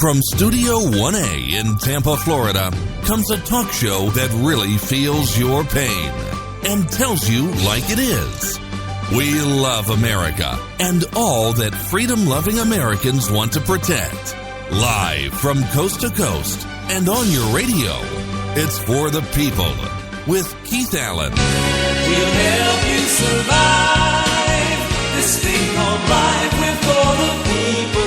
From Studio 1A in Tampa, Florida, comes a talk show that really feels your pain and tells you like it is. We love America and all that freedom-loving Americans want to protect. Live from coast to coast and on your radio, it's For the People with Keith Allen. We'll help you survive this thing called life. We're for the people.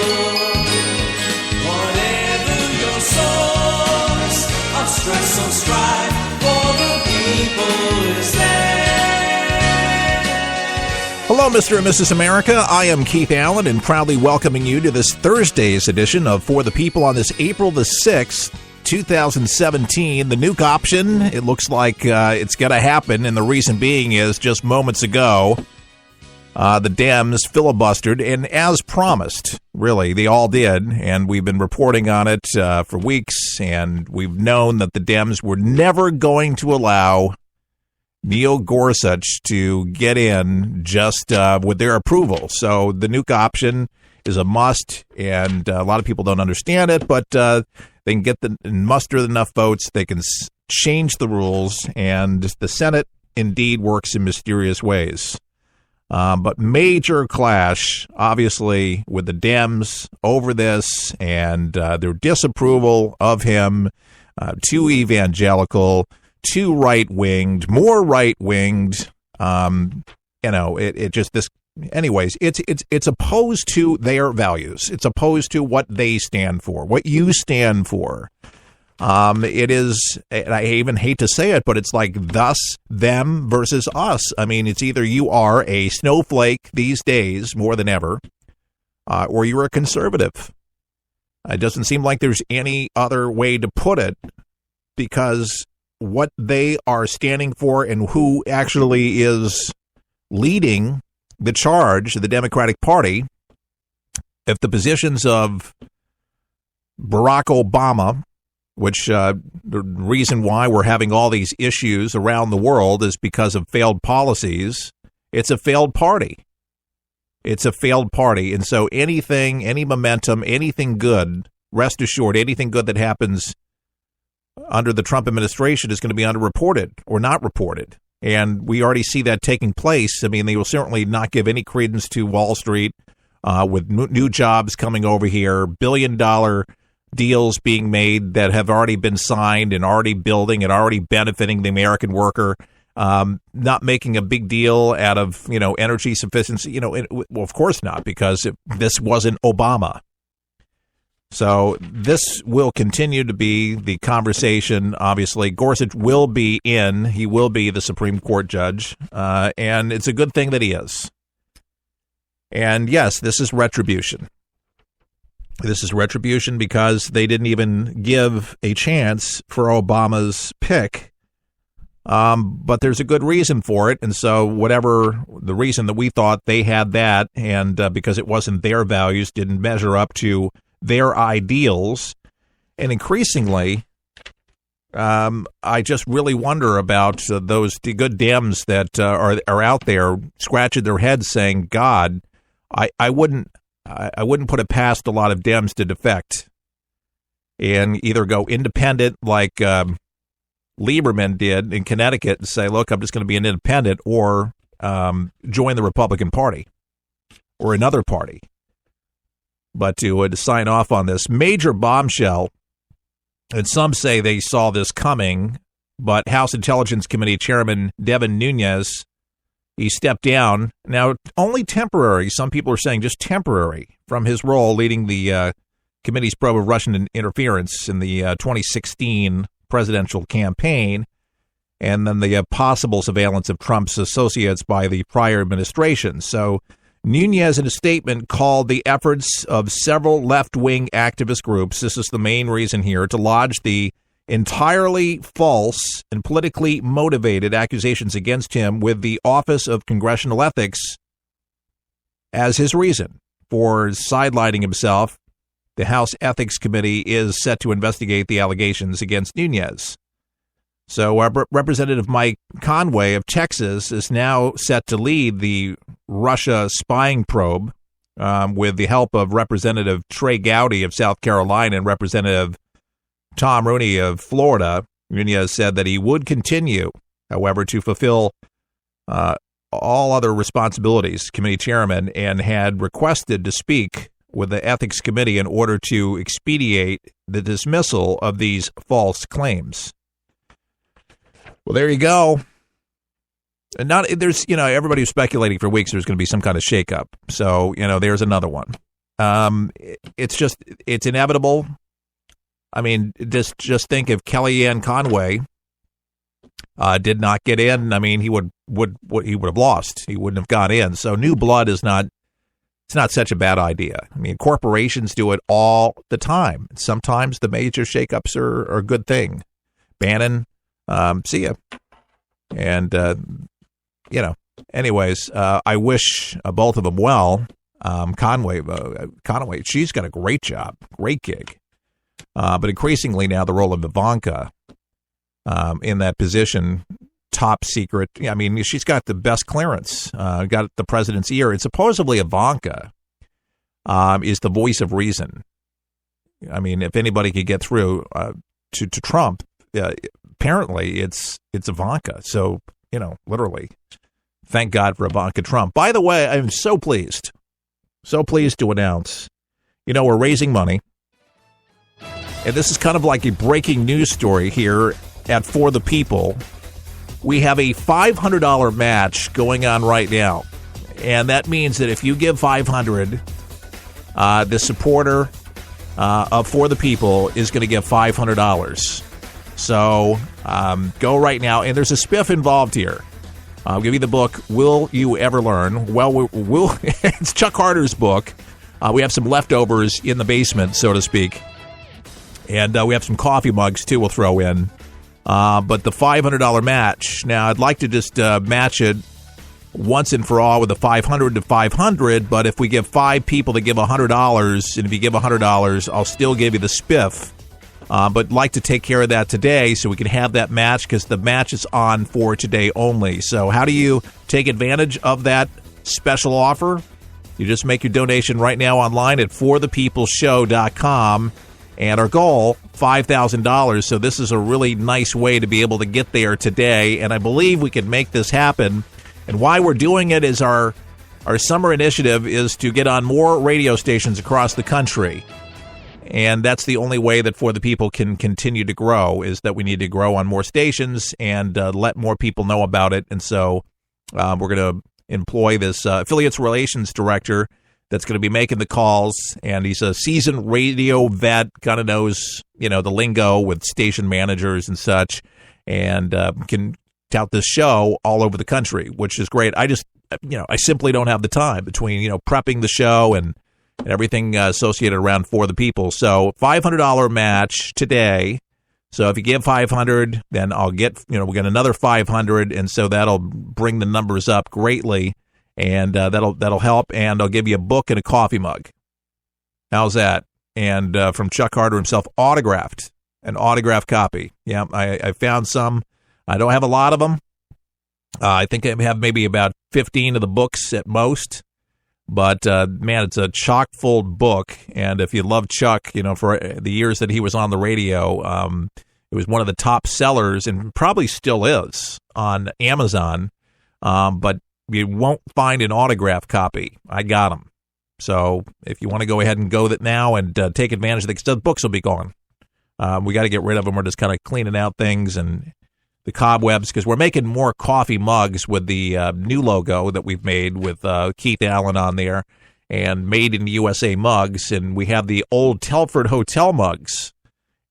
Whatever your source of stress or strife, for the people is there. Hello, Mr. and Mrs. America. I am Keith Allen and proudly welcoming you to this Thursday's edition of For the People on this April the 6th, 2017. The nuke option, it looks like it's going to happen, and the reason being is just moments ago, the Dems filibustered, and as promised, really, they all did, and we've been reporting on it for weeks, and we've known that the Dems were never going to allow Gorsuch to get in just with their approval. So the nuke option is a must, and a lot of people don't understand it, but they can get muster enough votes, they can change the rules, and the Senate indeed works in mysterious ways. But major clash, obviously, with the Dems over this and their disapproval of him, too evangelical, too right-winged, more right-winged. It's opposed to their values. It's opposed to what they stand for, what you stand for. It is, and I even hate to say it, but it's like them versus us. I mean, it's either you are a snowflake these days more than ever, or you're a conservative. It doesn't seem like there's any other way to put it, because what they are standing for and who actually is leading the charge, the Democratic Party, if the positions of Barack Obama, which the reason why we're having all these issues around the world is because of failed policies. It's a failed party. It's a failed party. And so anything, any momentum, anything good, rest assured, anything good that happens under the Trump administration is going to be underreported or not reported. And we already see that taking place. I mean, they will certainly not give any credence to Wall Street with new jobs coming over here, billion-dollar deals being made that have already been signed and already building and already benefiting the American worker, not making a big deal out of, energy sufficiency. Well, of course not, because this wasn't Obama. So this will continue to be the conversation. Obviously, Gorsuch will be in. He will be the Supreme Court judge, and it's a good thing that he is. And yes, this is retribution. This is retribution because they didn't even give a chance for Obama's pick. But there's a good reason for it. And so whatever the reason that we thought they had that, and because it wasn't their values, didn't measure up to their ideals. And increasingly, I just really wonder about those good Dems that are out there scratching their heads saying, God, I wouldn't put it past a lot of Dems to defect and either go independent like Lieberman did in Connecticut and say, look, I'm just going to be an independent, or join the Republican Party or another party. But to sign off on this major bombshell, and some say they saw this coming, but House Intelligence Committee Chairman Devin Nunes, he stepped down. Now, only temporary, some people are saying just temporary, from his role leading the committee's probe of Russian interference in the 2016 presidential campaign, and then the possible surveillance of Trump's associates by the prior administration. So Nunes, in a statement, called the efforts of several left-wing activist groups, this is the main reason here, to lodge the entirely false and politically motivated accusations against him with the Office of Congressional Ethics as his reason for sidelining himself. The House Ethics Committee is set to investigate the allegations against Nunes. So Representative Mike Conway of Texas is now set to lead the Russia spying probe with the help of Representative Trey Gowdy of South Carolina and Representative Tom Rooney of Florida. Nunes said that he would continue, however, to fulfill all other responsibilities, committee chairman, and had requested to speak with the Ethics Committee in order to expedite the dismissal of these false claims. Well, there you go. And everybody was speculating for weeks there's going to be some kind of shakeup. So, there's another one. It's inevitable. I mean, just think if Kellyanne Conway did not get in, I mean, he would have lost. He wouldn't have gone in. So new blood is not such a bad idea. I mean, corporations do it all the time. Sometimes the major shakeups are a good thing. Bannon, see ya. And anyways, I wish both of them well. Conway, she's got a great job, great gig. But increasingly now the role of Ivanka in that position, top secret. I mean, she's got the best clearance, got the president's ear. And supposedly Ivanka is the voice of reason. I mean, if anybody could get through to Trump, apparently it's Ivanka. So, literally, thank God for Ivanka Trump. By the way, I'm so pleased to announce, we're raising money. And this is kind of like a breaking news story here at For the People. We have a $500 match going on right now. And that means that if you give $500, the supporter of For the People is going to give $500. So go right now. And there's a spiff involved here. I'll give you the book, Will You Ever Learn? Well, it's Chuck Harder's book. We have some leftovers in the basement, so to speak. And we have some coffee mugs, too, we'll throw in. But the $500 match, now I'd like to just match it once and for all with the $500 to $500. But if we give 5 people to give $100, and if you give $100, I'll still give you the spiff. But like to take care of that today so we can have that match because the match is on for today only. So how do you take advantage of that special offer? You just make your donation right now online at forthepeopleshow.com. And our goal, $5,000. So this is a really nice way to be able to get there today. And I believe we can make this happen. And why we're doing it is our summer initiative is to get on more radio stations across the country. And that's the only way that For the People can continue to grow is that we need to grow on more stations and let more people know about it. And so we're going to employ this affiliates relations director that's going to be making the calls, and he's a seasoned radio vet, kind of knows, the lingo with station managers and such, and can tout this show all over the country, which is great. I just, I simply don't have the time between, prepping the show and everything associated around For the People. So $500 match today. So if you give $500, then I'll get, we'll get another $500, and so that'll bring the numbers up greatly. And that'll help, and I'll give you a book and a coffee mug. How's that? And from Chuck Harder himself, an autographed copy. Yeah, I found some. I don't have a lot of them. I think I have maybe about 15 of the books at most. But, man, it's a chock-full book. And if you love Chuck, for the years that he was on the radio, it was one of the top sellers and probably still is on Amazon. But you won't find an autograph copy. I got them. So if you want to go ahead and go with it now and take advantage of it, because the books will be gone. We got to get rid of them. We're just kind of cleaning out things and the cobwebs because we're making more coffee mugs with the new logo that we've made with Keith Allen on there and Made in the USA mugs. And we have the old Telford Hotel mugs.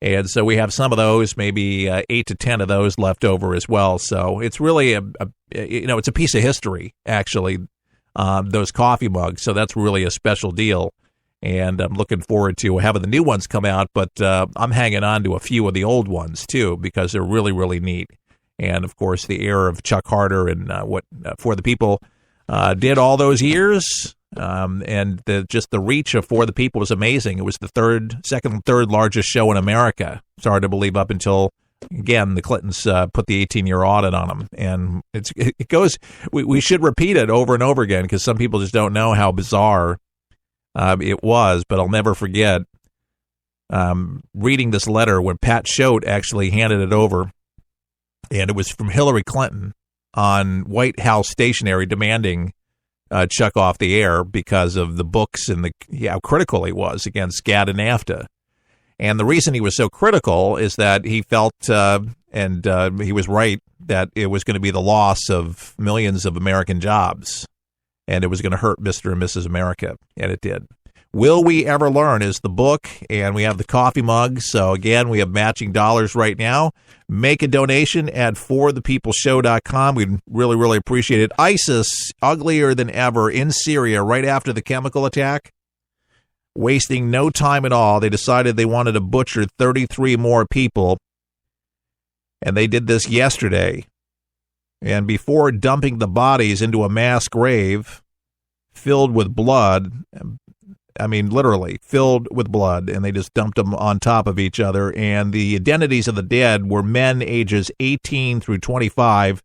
And so we have some of those, maybe 8 to 10 of those left over as well. So it's really it's a piece of history, actually, those coffee mugs. So that's really a special deal. And I'm looking forward to having the new ones come out. But I'm hanging on to a few of the old ones, too, because they're really, really neat. And, of course, the era of Chuck Harder and what For the People did all those years. And just the reach of For the People was amazing. It was the second and third largest show in America. It's hard to believe up until, again, the Clintons put the 18-year audit on them. And it goes, we should repeat it over and over again because some people just don't know how bizarre It was, but I'll never forget reading this letter when Pat Choate actually handed it over, and it was from Hillary Clinton on White House stationery demanding Chuck off the air because of the books and how critical he was against GATT and NAFTA. And the reason he was so critical is that he felt, and he was right, that it was going to be the loss of millions of American jobs, and it was going to hurt Mr. and Mrs. America, and it did. Will We Ever Learn is the book, and we have the coffee mug. So, again, we have matching dollars right now. Make a donation at forthepeopleshow.com. We'd really, really appreciate it. ISIS, uglier than ever, in Syria right after the chemical attack. Wasting no time at all. They decided they wanted to butcher 33 more people, and they did this yesterday. And before dumping the bodies into a mass grave filled with blood, I mean, literally filled with blood, and they just dumped them on top of each other. And the identities of the dead were men ages 18 through 25.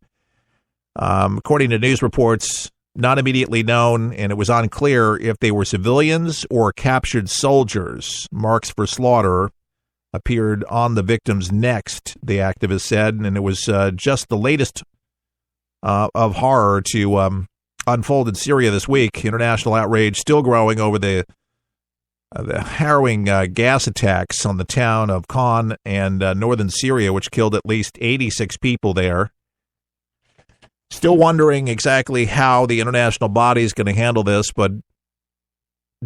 According to news reports, not immediately known, and it was unclear if they were civilians or captured soldiers. Marks for slaughter appeared on the victims' necks, the activist said, and it was just the latest of horror to unfold in Syria this week. International outrage still growing over the harrowing gas attacks on the town of Khan and northern Syria, which killed at least 86 people there. Still wondering exactly how the international body is going to handle this, but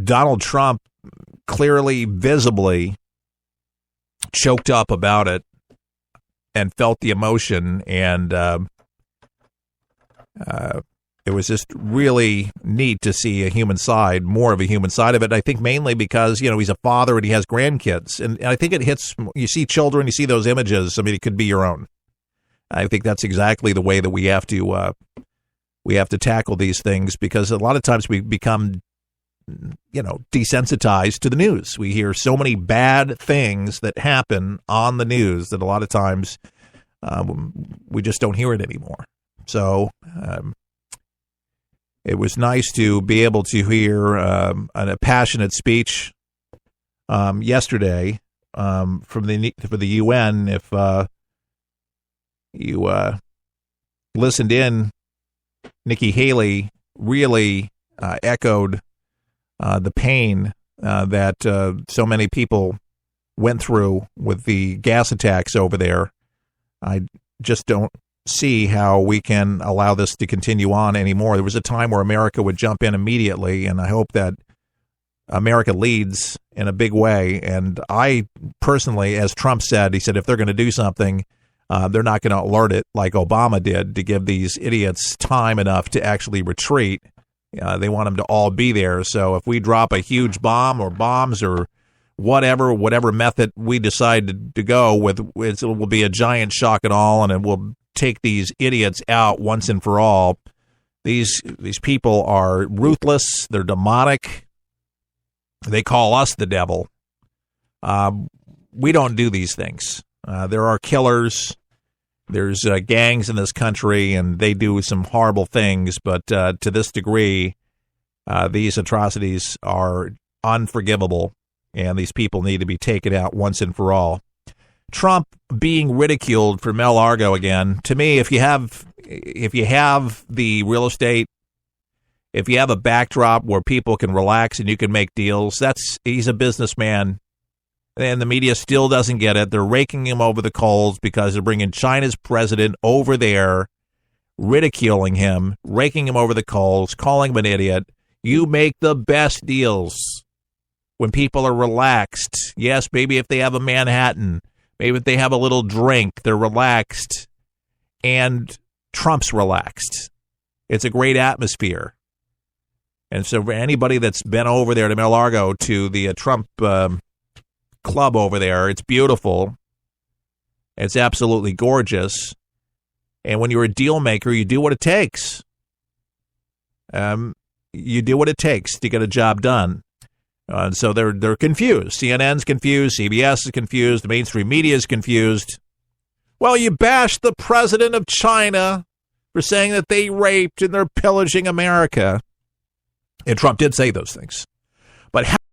Donald Trump clearly, visibly choked up about it and felt the emotion, and it was just really neat to see a human side, more of a human side of it. I think mainly because, he's a father and he has grandkids. And I think it hits, you see children, you see those images. I mean, it could be your own. I think that's exactly the way that we have to tackle these things, because a lot of times we become, desensitized to the news. We hear so many bad things that happen on the news that a lot of times we just don't hear it anymore. So, it was nice to be able to hear a passionate speech yesterday for the UN. If you listened in, Nikki Haley really echoed the pain that so many people went through with the gas attacks over there. I just don't see how we can allow this to continue on anymore. There was a time where America would jump in immediately, and I hope that America leads in a big way. And I personally, as Trump said, he said if they're going to do something, they're not going to alert it like Obama did to give these idiots time enough to actually retreat. They want them to all be there. So if we drop a huge bomb or bombs or whatever method we decide to go with, it will be a giant shock and all, and it will take these idiots out once and for all. These people are ruthless. They're demonic. They call us the devil. We don't do these things. There are killers. There's gangs in this country, and they do some horrible things. But to this degree, these atrocities are unforgivable, and these people need to be taken out once and for all. Trump being ridiculed for largo again. To me, if you have the real estate, if you have a backdrop where people can relax and you can make deals, he's a businessman. And the media still doesn't get it. They're raking him over the coals because they're bringing China's president over there, ridiculing him, raking him over the coals, calling him an idiot. You make the best deals when people are relaxed. Yes, maybe if they have a Manhattan, maybe if they have a little drink, they're relaxed. And Trump's relaxed. It's a great atmosphere. And so for anybody that's been over there to largo to the Trump club over there, it's beautiful. It's absolutely gorgeous. And when you're a deal maker, you do what it takes. You do what it takes to get a job done. And so they're confused. CNN's confused. CBS is confused. The mainstream media is confused. Well, you bashed the president of China for saying that they raped and they're pillaging America. And Trump did say those things. But